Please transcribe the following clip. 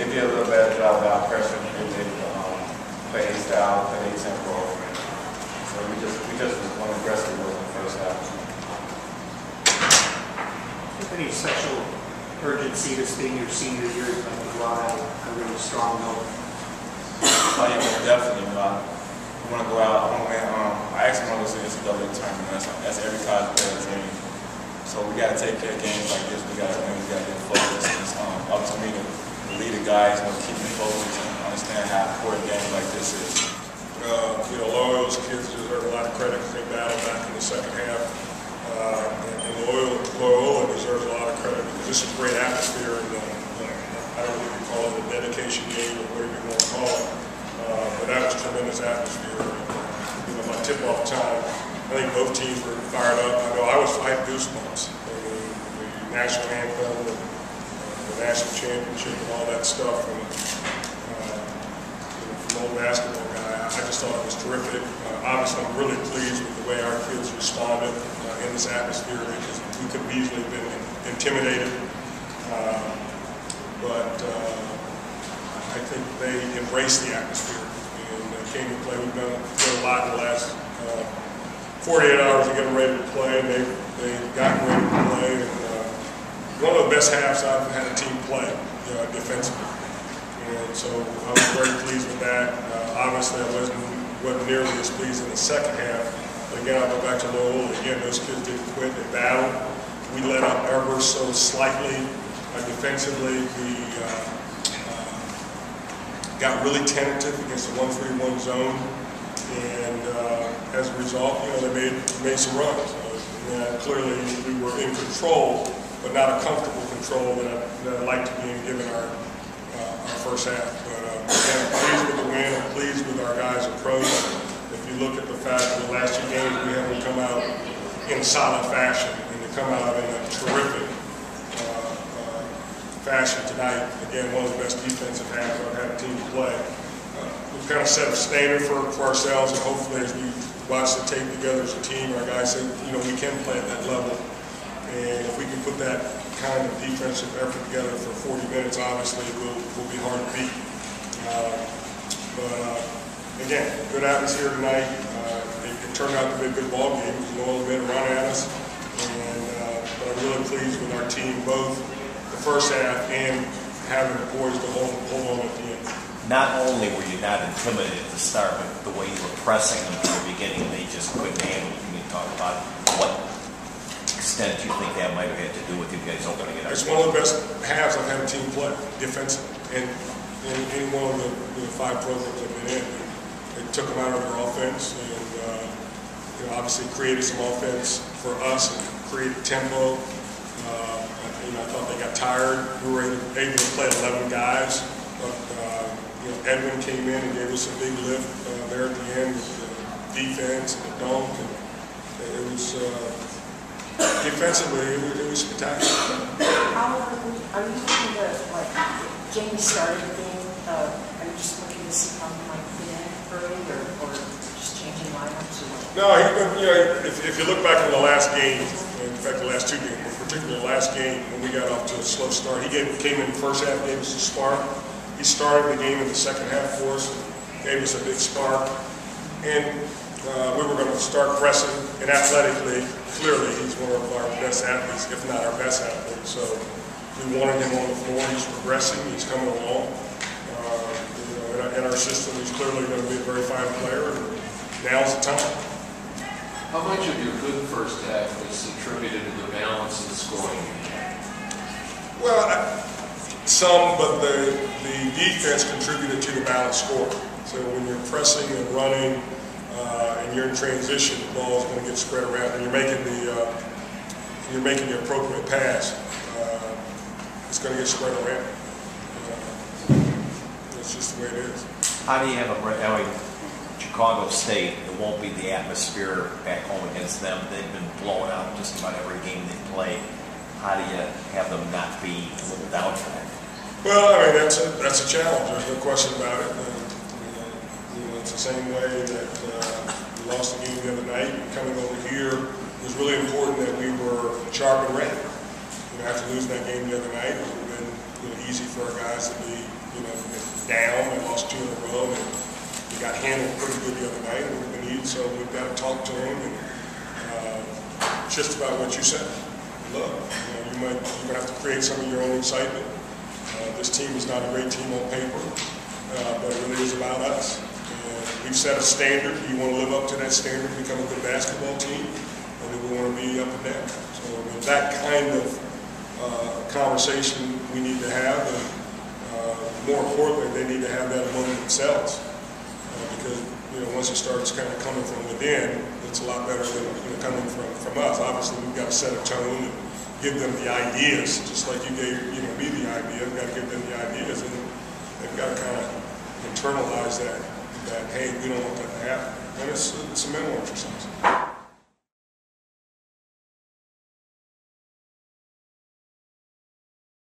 they did a little better job without pressure. They did play a style, play a tempo. So we just went aggressive in the first half. Any special urgency this being your senior year to go out on a really strong note? Oh yeah, definitely. I want to go out. I want to win. I actually want to go to the NCAA tournament. That's every college player's dream. So we got to take care of games like this. We got to win. We got to get focused. It's up to me to lead the guys and keep them focused and understand how important a game like this is. You know, Loyola's kids deserve a lot of credit because they battled back in the second half. And Loyola deserves a lot of credit because this is a great atmosphere. And I don't know if you call it a dedication game or whatever you want to call it. But that was a tremendous atmosphere. You know, my tip-off time, I think both teams were fired up. I was fighting goosebumps. The national anthem, the national championship, and all that stuff. And, from old basketball guy, I just thought it was terrific. Obviously, I'm really pleased with the way our kids responded in this atmosphere because we could have easily been intimidated. But I think they embraced the atmosphere and came to play. We've done a lot in the last 48 hours to get them ready to play, and they've gotten ready to play. And one of the best halves I've had a team play defensively. And so I was very pleased with that. Obviously, I wasn't nearly as pleased in the second half. But again, I'll go back to Loyola. Again, those kids didn't quit. They battled. We let up ever so slightly defensively. We got really tentative against the 1-3-1 zone. And as a result, they made some runs. Clearly, we were in control, but not a comfortable control that I'd like to be in given our first half. But again, I'm pleased with the win. I'm pleased with our guys' approach. If you look at the fact that the last 2 games we haven't come out in solid fashion, and to come out in a terrific fashion tonight, again, one of the best defensive halves I've had a team play. We've kind of set a standard for ourselves, and hopefully as we watch the tape together as a team, our guys say, we can play at that level. And if we can put that kind of defensive effort together for 40 minutes, obviously it will be hard to beat. But again, good atmosphere tonight. It turned out to be a good ball game. Loyola made a run at us, but I'm really pleased with our team, both the first half and having the boys to hold on at the end. Not only were you not intimidated at the start, but the way you were pressing them from the beginning, they just couldn't handle it. Can you talk about what extent you think that might have had to do with you guys opening it up? It's one of the best halves I've had a team play defensively, and in any one of the 5 programs I've been in. They took them out of their offense, and obviously created some offense for us and created tempo. I thought they got tired. We were able to play 11 guys, but Edwin came in and gave us a big lift there at the end with the defense and the dunk, and it was defensively it was spectacular. Are you looking to, Jamie started the game, are you just looking to see how he might fit in early, or just changing lineups? No, if you look back in the last game, in fact the last 2 games, particularly the last game when we got off to a slow start, he came in the first half, gave us a spark. He started the game in the second half for us, gave us a big spark, and we were going to start pressing, and athletically, clearly he's one of our best athletes, if not our best athlete. So we wanted him on the floor. He's progressing. He's coming along. In our system, he's clearly going to be a very fine player, and now's the time. How much of your good first half is attributed to the balance of the scoring? Well, some, but the defense contributed to the balanced score. So when you're pressing and running and you're in transition, the ball is going to get spread around, and you're making the appropriate pass. It's going to get spread around. That's just the way it is. How do you have Chicago State? It won't be the atmosphere back home against them. They've been blown out just about every game they play. How do you have them not be a little downtrodden? Well, I mean that's a challenge. There's no question about it. It's the same way that we lost the game the other night. Coming over here, it was really important that we were sharp and ready. After losing that game the other night, it would have been easy for our guys to be down. I lost 2 in a row, and we got handled pretty good the other night. We need, so we've got to talk to them, and just about what you said. Look, you're going to have to create some of your own excitement. This team is not a great team on paper, but it really is about us. We've set a standard. We want to live up to that standard, become a good basketball team, and then we want to be up and down. So that kind of conversation we need to have, and more importantly, they need to have that among themselves. Because once it starts kind of coming from within, it's a lot better than coming from us. Obviously, we've got to set a tone and give them the ideas, just like you gave me the idea. We've got to give them the ideas, and they've got to kind of internalize that hey, we don't want that to happen. And it's a mental exercise.